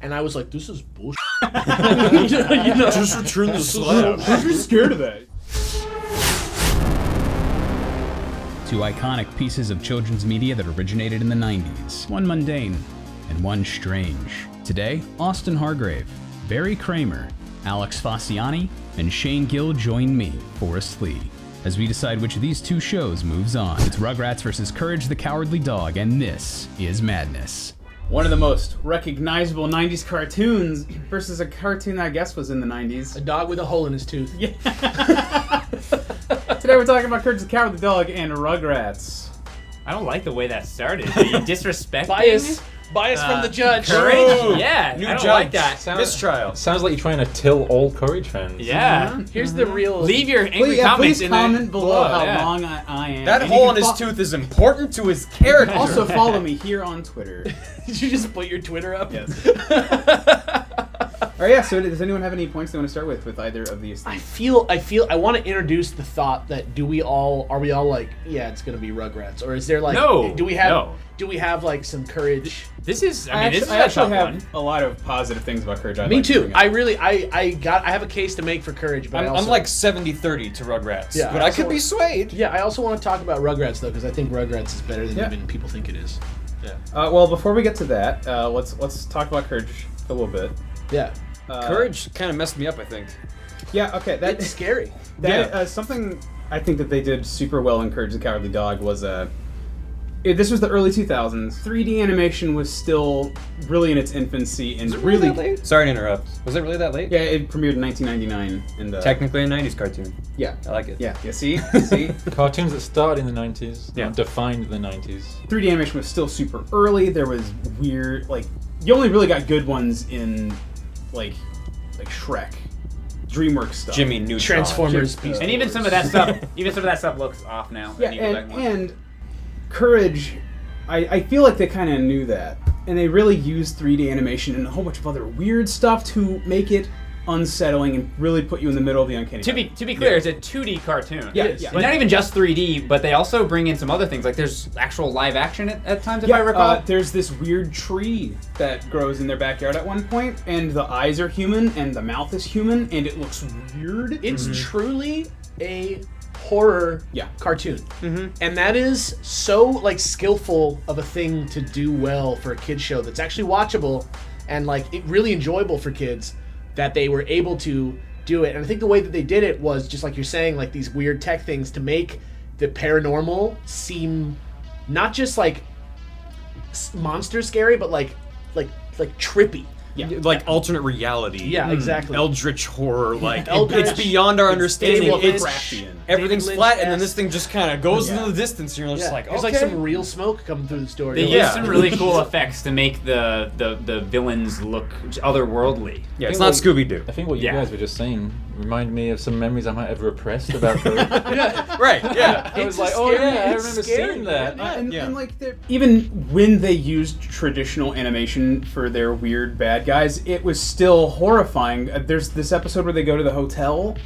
and I was like, this is bullshit. Just return the slab. I'm scared of that. Two iconic pieces of children's media that originated in the 90s. One mundane and one strange. Today, Austin Hargrave, Barry Kramer, Alex Faciane, and Shane Gill join me, Forrest Lee, as we decide which of these two shows moves on. It's Rugrats versus Courage the Cowardly Dog, and this is Madness. One of the most recognizable 90s cartoons versus a cartoon that I guess was in the 90s. A dog with a hole in his tooth. Yeah. Today we're talking about Courage the Cowardly Dog and Rugrats. I don't like the way that started. Are you disrespecting? Bias from the judge. Courage? Oh, Yeah, new I don't judge. like that. Mistrial. Sounds like you're trying to till all Courage fans. Yeah. Here's the real... Leave your angry comments please in comment below how yeah. long I am. That And hole you in can his tooth is important to his character. Also follow me here on Twitter. Did you just put your Twitter up? Yes. Alright, yeah, so does anyone have any points they want to start with either of these I things? I want to introduce the thought that are we all like, yeah, it's gonna be Rugrats, or is there like, No. do we have like some courage? This is, I this is a actually tough have one. a lot of positive things about Courage. Me too. I have a case to make for Courage, but I'm like 70-30 to Rugrats, Yeah, but I I also- could be swayed. yeah, I also want to talk about Rugrats though, because I think Rugrats is better than Yeah. even people think it is. Yeah. Well, before we get to that, let's talk about Courage a little bit. Yeah. Courage kind of messed me up, I think. Yeah. Okay. It's scary. Something I think that they did super well in Courage the Cowardly Dog was this was the early 2000s. 3D animation was still really in its infancy and really that late? Sorry to interrupt. Was it really that late? Yeah, it premiered in 1999 and Technically a 90s cartoon. yeah. I like it. Yeah, see? Cartoons that started in the 90s, Yeah. defined the 90s. 3D animation was still super early. There was weird, like, you only really got good ones in, like Shrek, DreamWorks stuff. Jimmy Neutron. Transformers. Jim- Beast And even some of that stuff, looks off now. Yeah, I need to go back more. and Courage, I feel like they kind of knew that. And they really used 3D animation and a whole bunch of other weird stuff to make it unsettling and really put you in the middle of the uncanny valley. To be clear, it's a 2D cartoon. Yeah, And yeah. not even just 3D, but they also bring in some other things. Like there's actual live action at times, if I recall. There's this weird tree that grows in their backyard at one point, and the eyes are human, and the mouth is human, and it looks weird. It's truly a horror cartoon. And that is so like skillful of a thing to do well for a kid's show that's actually watchable and like really enjoyable for kids, that they were able to do it. And I think the way that they did it was just like you're saying, like these weird tech things to make the paranormal seem not just like monster scary, but like trippy. Yeah. Like alternate reality. Yeah, exactly. Eldritch horror. Like Eldritch. it's beyond our understanding. David It's Lynch. everything's David flat, and then Lynch-esque. this thing just kind of goes into the distance, and you're just like, okay. There's like some real smoke coming through the story. They Yeah. use some really cool effects to make the villains look otherworldly. Yeah, it's not Scooby Doo. I think what you Yeah. guys were just saying reminded me of some memories I might have repressed about Courage. Right? Yeah. I was It's like, a oh scary- yeah, I it's remember scary. seeing that. And like even when they used traditional animation for their weird bad guys, it was still horrifying. There's this episode where they go to the hotel,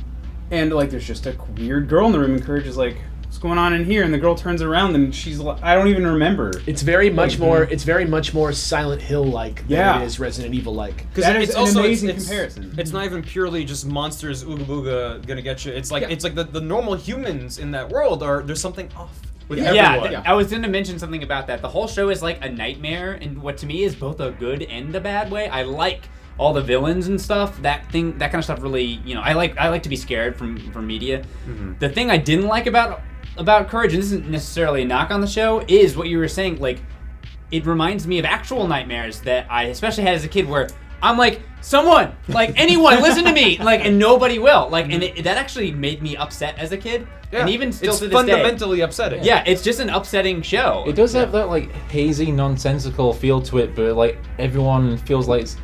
and like there's just a weird girl in the room, and Courage is like, "What's going on in here?" And the girl turns around, and she's like, "I don't even remember." It's very much more. It's very much more Silent Hill like Yeah. than it is Resident Evil like. That is it's an also amazing it's, comparison. It's not even purely just monsters ooga booga gonna get you. It's like the normal humans in that world there's something off with everyone. Yeah, I was going to mention something about that. The whole show is like a nightmare, in what to me is both a good and a bad way. I like all the villains and stuff. That kind of stuff really, I like to be scared from media. The thing I didn't like about Courage, and this isn't necessarily a knock on the show, is what you were saying. Like, it reminds me of actual nightmares that I especially had as a kid, where I'm like, someone, like anyone, listen to me, like, and nobody will, like, and that actually made me upset as a kid, and even still it's to this day. fundamentally upsetting. Yeah, it's just an upsetting show. It does have that like hazy, nonsensical feel to it, but like everyone feels like it's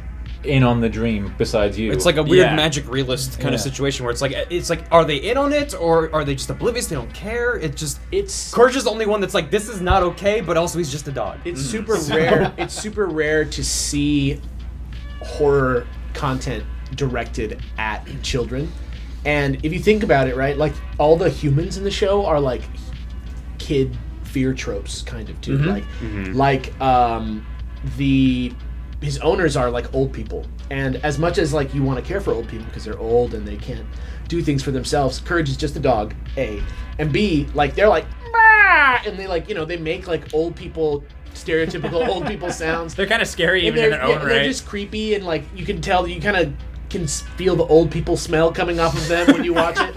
in on the dream besides you. It's like a weird Yeah. magic realist kind of situation where it's like, are they in on it or are they just oblivious? They don't care. It's Courage is the only one that's like, this is not okay, but also he's just a dog. It's super rare. It's super rare to see horror content directed at children. And if you think about it, right, like all the humans in the show are like kid fear tropes, kind of too. Like the his owners are like old people, and as much as like you want to care for old people because they're old and they can't do things for themselves, Courage is just a dog, A, and B, like they're like, bah! And they like, you know, they make like old people, stereotypical old people sounds. They're kind of scary And even in their own right. They're just creepy, and like you can tell, you kind of can feel the old people smell coming off of them when you watch it.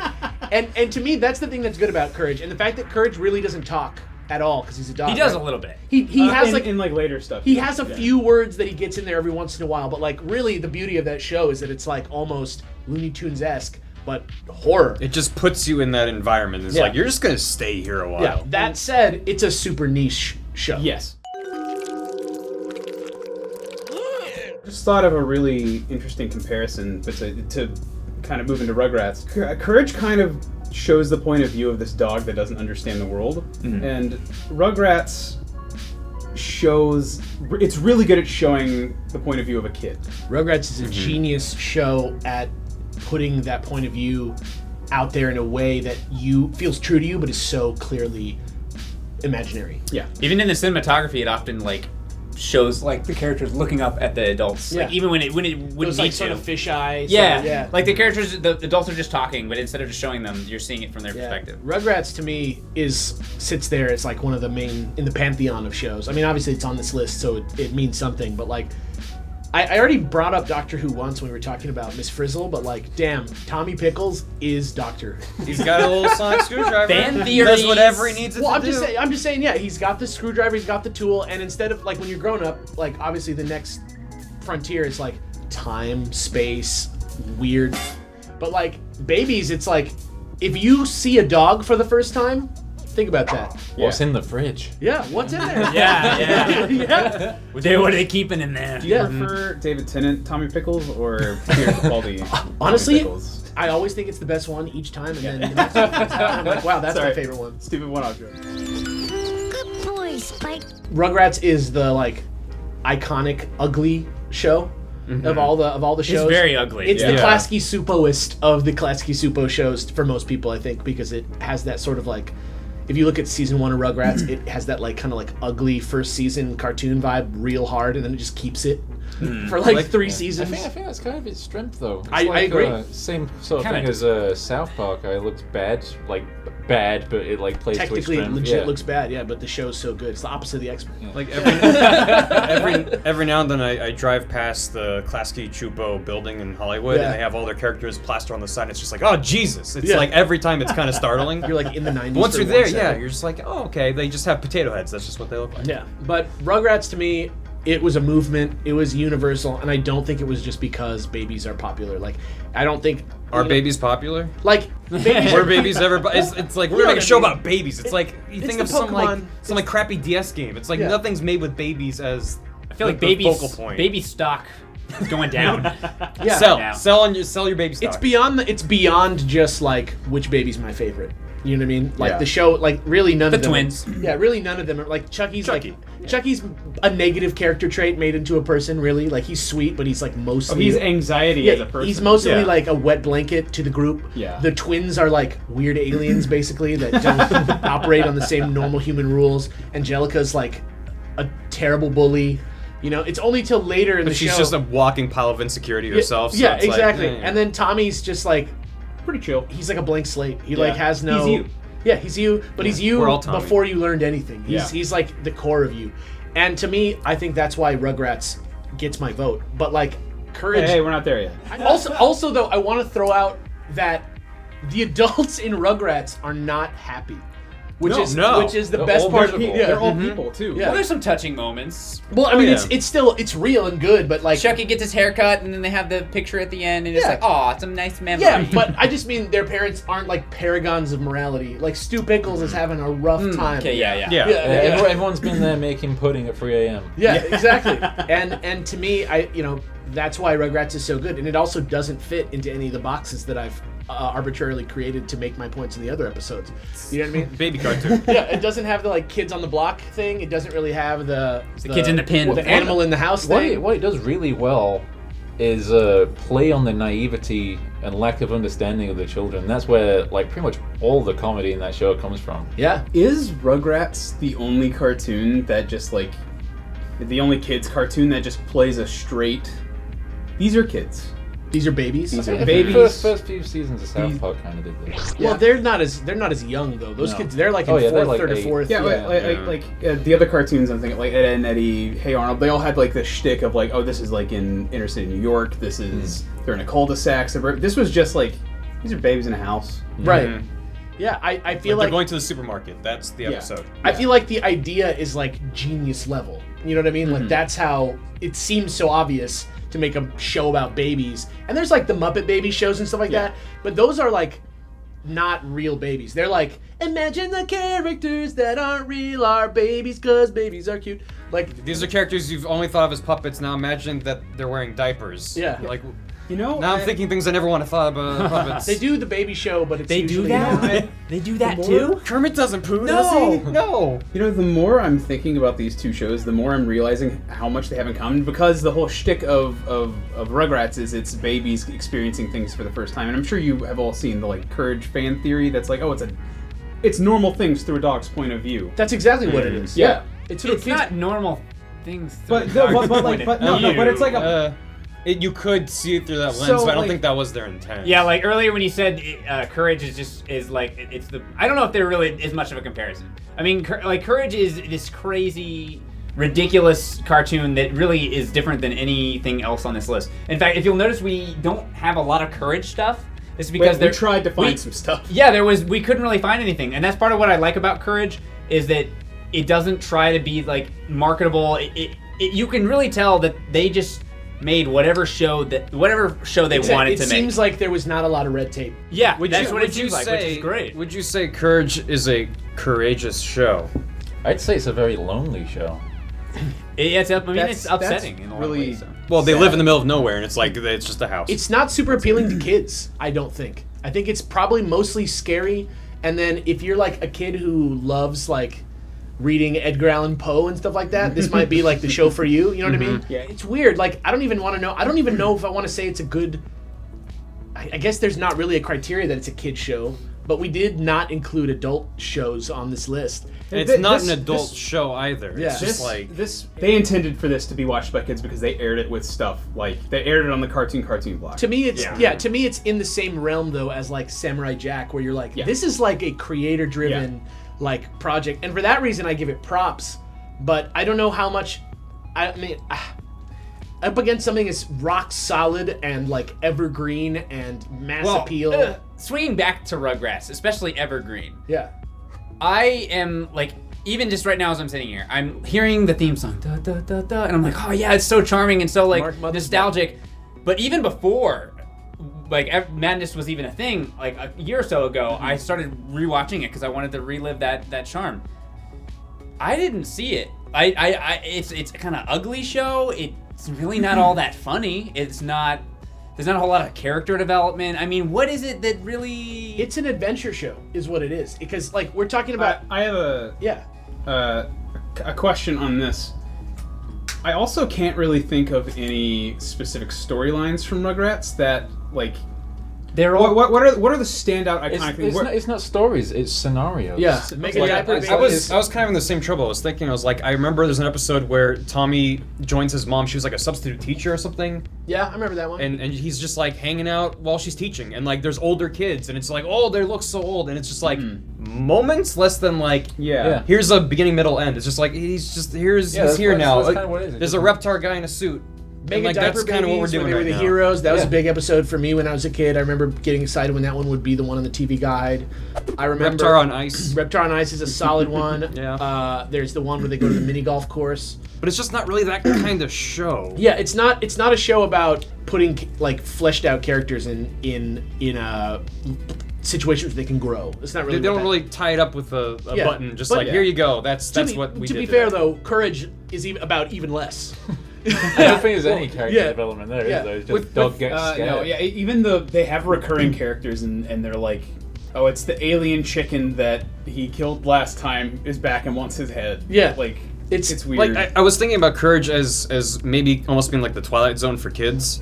And to me, that's the thing that's good about Courage, and the fact that Courage really doesn't talk at all because he's a dog. He does right? a little bit. He has in later stuff. He has a few words that he gets in there every once in a while, but like really the beauty of that show is that it's like almost Looney Tunes-esque, but horror. It just puts you in that environment. It's like, you're just going to stay here a while. Yeah. That said, it's a super niche show. Yes. Just thought of a really interesting comparison, but to kind of move into Rugrats. Courage kind of shows the point of view of this dog that doesn't understand the world, and Rugrats shows, it's really good at showing the point of view of a kid. Rugrats is a genius show at putting that point of view out there in a way that feels true to you, but is so clearly imaginary. Yeah. Even in the cinematography, it often like shows like the characters looking up at the adults. Yeah. Like even when it wouldn't Those need like to. sort of fish eyes. Yeah. Like the characters, the adults are just talking, but instead of just showing them, you're seeing it from their perspective. Rugrats to me sits there as like one of the main in the pantheon of shows. I mean, obviously it's on this list, so it means something. But like, I already brought up Doctor Who once when we were talking about Miss Frizzle, but like, damn, Tommy Pickles is Doctor Who. He's got a little sonic screwdriver. Fan He does theories. whatever he needs it Well, to do. I'm just saying, yeah, he's got the screwdriver, he's got the tool, and instead of like when you're grown up, like obviously the next frontier is like time, space, weird. But like babies, it's like if you see a dog for the first time, think about that. What's in the fridge? Yeah, what's in there? Yeah. Yeah. What are they keeping in there? Do you prefer David Tennant, Tommy Pickles, or Peter Capaldi? Honestly, Tommy Pickles? I always think it's the best one each time, and then the next one comes out, and I'm like, wow, that's my Sorry. favorite one. Stupid one-off joke. Good boy, Spike. Rugrats is the like iconic ugly show of all the shows. It's very ugly. It's the Yeah. Klasky Supoist of the Klasky Supo shows for most people, I think, because it has that sort of like, if you look at season 1 of Rugrats, it has that like kind of like ugly first season cartoon vibe real hard, and then it just keeps it for like 3 seasons. I think that's kind of its strength, though. It's I agree. Same sort of Kinda. thing as South Park. It looks bad, but it like plays to its Technically, it strength. legit looks bad, yeah, but the show's so good. It's the opposite of the X-Men. Like every now and then I drive past the Klasky Chupo building in Hollywood, Yeah. and they have all their characters plastered on the side. It's just like, oh Jesus! It's Yeah. like every time it's kind of startling. You're like in the 90s. Once for you're there, 1 yeah, second. you're just like, oh okay. They just have potato heads. That's just what they look like. Yeah, but Rugrats to me, it was a movement. It was universal, and I don't think it was just because babies are popular. Like, I don't think Are babies popular? like babies Were are babies ever? It's like we're You know gonna make what a show I mean. about babies. It's like you it's think the of some Pokemon. like crappy DS game. It's like Yeah. nothing's made with babies as I feel like the baby focal point. baby stock is going down. Yeah. sell now. sell your baby stock. It's beyond just like which baby's my favorite. You know what I mean? Like Yeah. the show, like really none The of them. twins. Yeah, really none of them are like Chucky's. Chucky. Like Chucky's a negative character trait made into a person. Really, like he's sweet, but he's like mostly. He's anxiety as a person. He's mostly Yeah. like a wet blanket to the group. Yeah. The twins are like weird aliens, basically, that don't operate on the same normal human rules. Angelica's like a terrible bully. You know, it's only till later in But the she's show. just a walking pile of insecurity herself. So yeah, it's like, exactly. eh. And then Tommy's just like pretty chill. he's like a blank slate. He Yeah. like has no. He's you. Yeah, he's you, but he's you We're all Tommy. before you learned anything. Yeah. He's like the core of you. And to me, I think that's why Rugrats gets my vote. But like Courage. Hey, we're not there yet. Also though, I want to throw out that the adults in Rugrats are not happy. Which is the They're best all part of miserable. yeah. They're all people too. Yeah. Well, there's some touching moments. Well, I mean, yeah. it's real and good, but like Chucky gets his hair cut, and then they have the picture at the end, and it's Yeah. like, oh, it's a nice memory. yeah, but I just mean their parents aren't like paragons of morality. Like Stu Pickles is having a rough time. Okay, yeah. Yeah. Everyone's been there making pudding at 3 a.m. Yeah, exactly. And to me, that's why Rugrats is so good, and it also doesn't fit into any of the boxes that I've arbitrarily created to make my points in the other episodes. You know what I mean? baby cartoon. Yeah, it doesn't have the like kids on the block thing. It doesn't really have the kids in the pen. the animal in the house thing. What it does really well is play on the naivety and lack of understanding of the children. That's where like pretty much all the comedy in that show comes from. Yeah. Is Rugrats the only cartoon that just like the only kids cartoon that just plays a straight. These are kids. These are babies. These are The babies. first few seasons of South Park kind of did this. Well, they're not as young though. Those kids, they're like in they're fourth, like third, or 8. fourth. Yeah, the other cartoons I'm thinking like Ed, Edd and Eddie, Hey Arnold, they all had like this shtick of like, oh, this is like in inner city New York. This is they're in a cul-de-sac. This was just like these are babies in a house. Right. Mhm. Yeah, I feel They're like going to the supermarket. That's the episode. I feel like the idea is like genius level. You know what I mean? Like that's how it seems so obvious to make a show about babies. And there's like the Muppet Baby shows and stuff like that, but those are like not real babies. They're like, imagine the characters that aren't real are babies because babies are cute. Like These are characters you've only thought of as puppets. Now imagine that they're wearing diapers. Yeah. Like, You know, now I'm thinking things I never want to thought about puppets. they do the baby show, but it's They do usually that? They do that too? Kermit doesn't poo, No. does he? No. You know, the more I'm thinking about these two shows, the more I'm realizing how much they have in common. Because the whole shtick of Rugrats is it's babies experiencing things for the first time, and I'm sure you have all seen the like Courage fan theory. That's like, oh, it's normal things through a dog's point of view. That's exactly what it is. Yeah. It's Not normal things. But through a no, dog's but point like, of but it's like a. You could see it through that lens, So, but I don't like- think that was their intent. Yeah, like earlier when you said Courage is like it's the. I don't know if there really is much of a comparison. I mean, like Courage is this crazy, ridiculous cartoon that really is different than anything else on this list. In fact, if you'll notice, we don't have a lot of Courage stuff. It's because we tried to find some stuff. Yeah, we couldn't really find anything, and that's part of what I like about Courage is that it doesn't try to be like marketable. You can really tell that they just made whatever show they wanted it to make. seems like there was not a lot of red tape. Yeah, Would that's you, what would it you seems like, say, which is great. Would you say Courage is a courageous show? I'd say it's a very lonely show. It's That's upsetting in a lot of really ways. So. Well, they live in the middle of nowhere, and it's like it's just a house. It's not super appealing to kids, I don't think. I think it's probably mostly scary, and then if you're like a kid who loves like reading Edgar Allan Poe and stuff like that, this might be like the show for you. You know what I mean? Yeah. It's weird. Like I don't even know if I want to say it's a good. I guess there's not really a criteria that it's a kid show, but we did not include adult shows on this list. And it's not an adult show either. Yeah. It's just like They intended for this to be watched by kids because they aired it with stuff like they aired it on the cartoon block. To me, to me, it's in the same realm though as like Samurai Jack, where you're like, this is like a creator-driven like project, and for that reason, I give it props. But I don't know how much. I mean, up against something as rock solid and like evergreen and mass appeal. Swinging back to Rugrats, especially Evergreen. Yeah. I am like, even just right now as I'm sitting here, I'm hearing the theme song, da, da, da, da, and I'm like, oh yeah, it's so charming and so like Mark Mothersbaugh. nostalgic. But even before, like Madness was even a thing, like a year or so ago, I started rewatching it because I wanted to relive that charm. I didn't see it. It's a kind of ugly show. It's really not all that funny. There's not a whole lot of character development. I mean, what is it that really? It's an adventure show, is what it is. Because like we're talking about. I have a question on this. I also can't really think of any specific storylines from Rugrats that like. They're all. What are the standout iconic things? It's not stories, it's scenarios. Yeah, make a Like, diaper I baby. was kind of in the same trouble. I was thinking, I remember there's an episode where Tommy joins his mom. She was like a substitute teacher or something, Yeah, I remember that one. and he's just like hanging out while she's teaching, and like there's older kids, and it's like, oh, they look so old, and it's just like moments less than like Yeah. here's a beginning, middle, end. It's just like he's here that's now. kind of what it is. There's a Reptar guy in a suit. Mega And, like, diaper that's kind of what we're babies, doing when they were right the now. heroes. That was a Yeah. big episode for me when I was a kid. I remember getting excited when that one would be the one on the TV guide. I remember Reptar on Ice. Reptar on Ice is a solid one. Yeah. There's the one where they go to the mini golf course. But it's just not really that kind of show. Yeah, it's not a show about putting like fleshed out characters in situations where they can grow. It's not really. They don't about really tie it up with a Yeah. button. Just But- like, here you go. That's that. what we To did. be fair today. though, Courage is about even less. I don't think there's any character yeah. development there, Yeah. is there? It's just dog gets scared. No, yeah, even though they have recurring characters and they're like, oh, it's the alien chicken that he killed last time is back and wants his head. Yeah. Like It's weird. Like I was thinking about Courage as maybe almost being like the Twilight Zone for kids.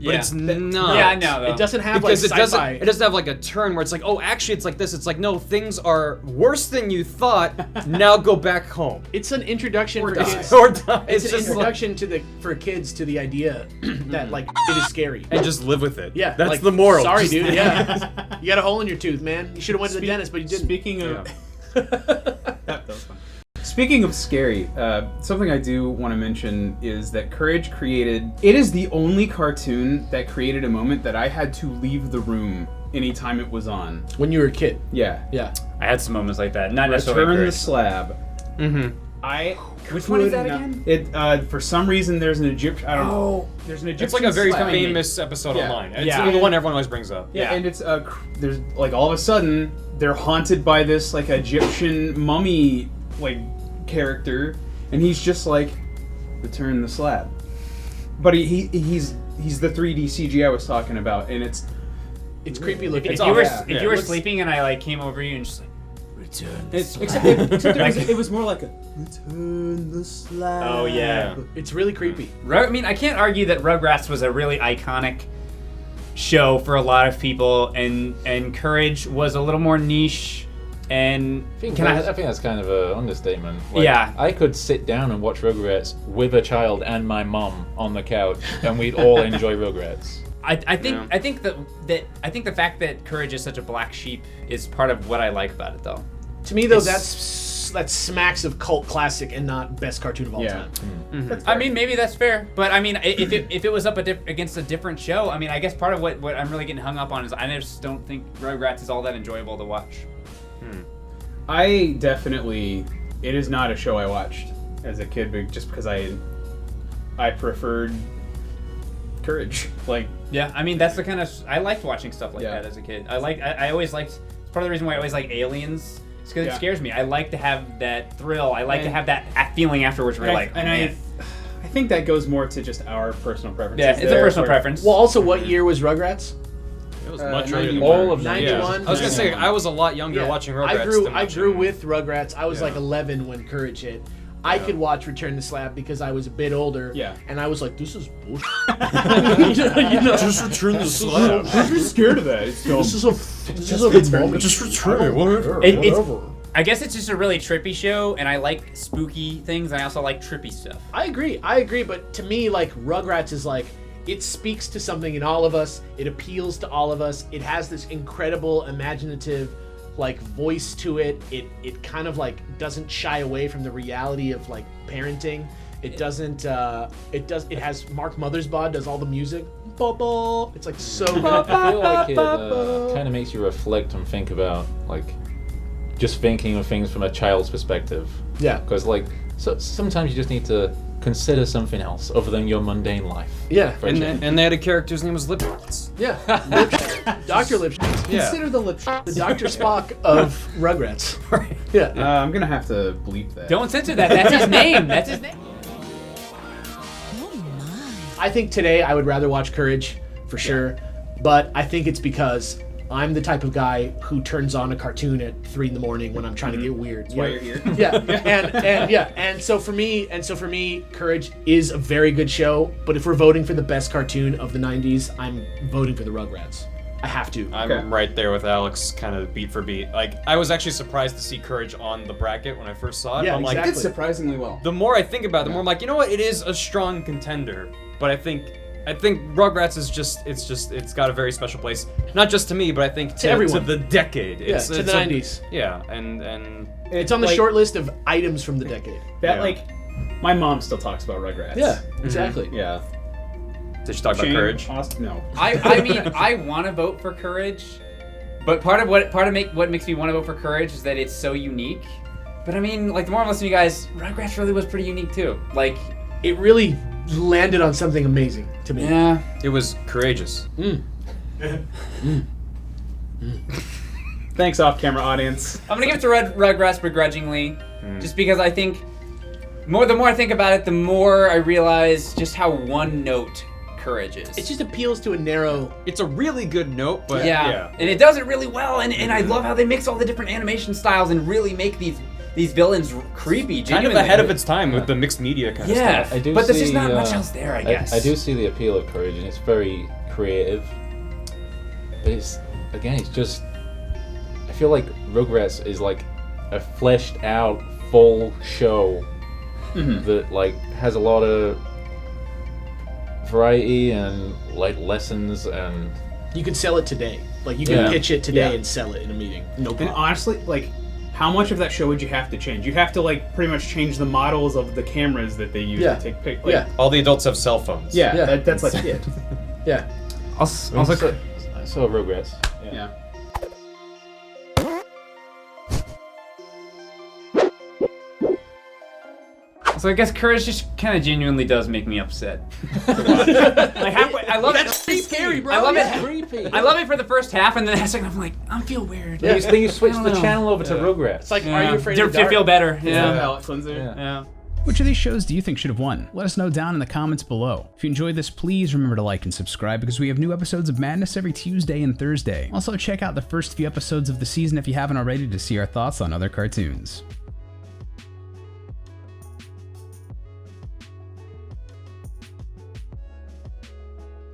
but it's not. Yeah, I know though. It doesn't have Because like sci-fi. it doesn't have like a turn where it's like, oh, actually it's like this. It's like, no, things are worse than you thought. Now go back home. It's an introduction for kids. Or die. It's an just introduction for kids to the idea that like it is scary. and just live with it. Yeah, that's like, the moral. Sorry, Just- dude. Yeah, you got a hole in your tooth, man. You should have went to the dentist, but you didn't. Speaking of, that was fun. Speaking of scary, something I do want to mention is that Courage created. It is the only cartoon that created a moment that I had to leave the room anytime it was on. When you were a kid. Yeah. Yeah. I had some moments like that. Not necessarily Return the Courage. Slab. Which one is that again? It for some reason there's an Egyptian. I don't know. There's an Egyptian. It's like a very slab. famous episode Yeah. online. It's Yeah. the one everyone always brings up. Yeah, and it's there's like all of a sudden they're haunted by this like Egyptian mummy like character, and he's just like, return the slab. But he's the 3D CG I was talking about, and it's creepy looking. If Yeah. you were sleeping and I like came over you and just like return. except it was more like a return the slab. Oh yeah. It's really creepy. I mean, I can't argue that Rugrats was a really iconic show for a lot of people, and Courage was a little more niche. And I think that's kind of an understatement. Like, Yeah. I could sit down and watch Rugrats with a child and my mum on the couch, and we'd all enjoy Rugrats. I think the fact that Courage is such a black sheep is part of what I like about it, though. To me, though, that smacks of cult classic and not best cartoon of all time. I mean, maybe that's fair, but I mean, if it was up against a different show, I mean, I guess part of what I'm really getting hung up on is I just don't think Rugrats is all that enjoyable to watch. I definitely. It is not a show I watched as a kid, but just because I preferred Courage. Like, Yeah, I mean, that's the kind of I liked watching stuff like Yeah. that as a kid. I always liked. It's part of the reason why I always like Aliens. It's because it scares me. I like to have that thrill. I like to have that feeling afterwards where you're like, I think that goes more to just our personal preferences. yeah, it's a personal preference. Well, also, what year was Rugrats? It was much 91. earlier. All of 91. I was gonna say I was a lot younger watching Rugrats. I grew with Rugrats. I was like 11 when Courage hit. I could watch Return the Slab because I was a bit older. Yeah. And I was like, this is bullshit. you know? Just return the slab. I'm scared of that. It's dumb. This is a vomit. Just return it. Whatever. I guess it's just a really trippy show, and I like spooky things, and I also like trippy stuff. I agree, but to me, like, Rugrats is like, it speaks to something in all of us, it appeals to all of us, it has this incredible imaginative, like, voice to it, it kind of, like, doesn't shy away from the reality of, like, parenting, it doesn't, it has Mark Mothersbaugh does all the music, it's like so good. I feel like it kind of makes you reflect and think about, like, just thinking of things from a child's perspective. Yeah. Because, like, so sometimes you just need to consider something else other than your mundane life. Yeah. And they had a character whose name was Lipschitz. Yeah. Dr. Lipschitz. Yeah. Consider the Lipschitz. The Dr. Spock of Rugrats. Yeah. I'm gonna have to bleep that. Don't censor that. That's his name. That's his name. I think today I would rather watch Courage, for sure. But I think it's because I'm the type of guy who turns on a cartoon at 3 a.m. when I'm trying to get weird. That's why you're here. Yeah, and so for me, Courage is a very good show. But if we're voting for the best cartoon of the 90s, I'm voting for the Rugrats. I have to. I'm right there with Alex, kind of beat for beat. Like, I was actually surprised to see Courage on the bracket when I first saw it. Yeah, I'm like, exactly. It did surprisingly well. the more I think about it, the more I'm like, you know what? It is a strong contender. But I think Rugrats is it's got a very special place, not just to me, but I think to everyone. To the decade. Yeah, to the 90s. Yeah, and It's on the short list of items from the decade. That Yeah. like, my mom still talks about Rugrats. Yeah, exactly. Yeah. did you talk Shane, about Courage? Austin, no. I mean, I want to vote for Courage, but part of what makes me want to vote for Courage is that it's so unique. But I mean, like, the more I'm listening to you guys, Rugrats really was pretty unique too. Like, It really landed on something amazing to me. yeah. It was courageous. Thanks, off-camera audience. I'm gonna give it to Rugrats begrudgingly, just because I think the more I think about it, the more I realize just how one note Courage is. It just appeals to a narrow. It's a really good note, but yeah. And it does it really well, and I love how they mix all the different animation styles and really make these these villains creepy. Kind of genuinely. ahead of its time with the mixed media kind of Yeah, stuff. I do but there's see, just not much else there, I guess. I do see the appeal of Courage, and it's very creative. But it's just. I feel like Rugrats is like a fleshed out, full show that like has a lot of variety and like lessons, and You could sell it today. Like you can pitch it today and sell it in a meeting. No And problem. honestly, like, how much of that show would you have to change? You'd have to like pretty much change the models of the cameras that they use to take pictures. Like, Yeah. All the adults have cell phones. yeah, that's like it. Yeah. I saw Rugrats. Yeah. So I guess Courage just kind of genuinely does make me upset. Like halfway, I love it. That's pretty scary, bro. I love Yeah. it. Creepy. I love it for the first half, and then the second I'm like, I feel weird. Then you switch I don't the know. channel over to Rugrats. It's like, are you afraid of the You dark? feel better. Yeah. Yeah. Alex Lindsay. Yeah. Which of these shows do you think should have won? Let us know down in the comments below. If you enjoyed this, please remember to like and subscribe because we have new episodes of Madness every Tuesday and Thursday. Also, check out the first few episodes of the season if you haven't already to see our thoughts on other cartoons.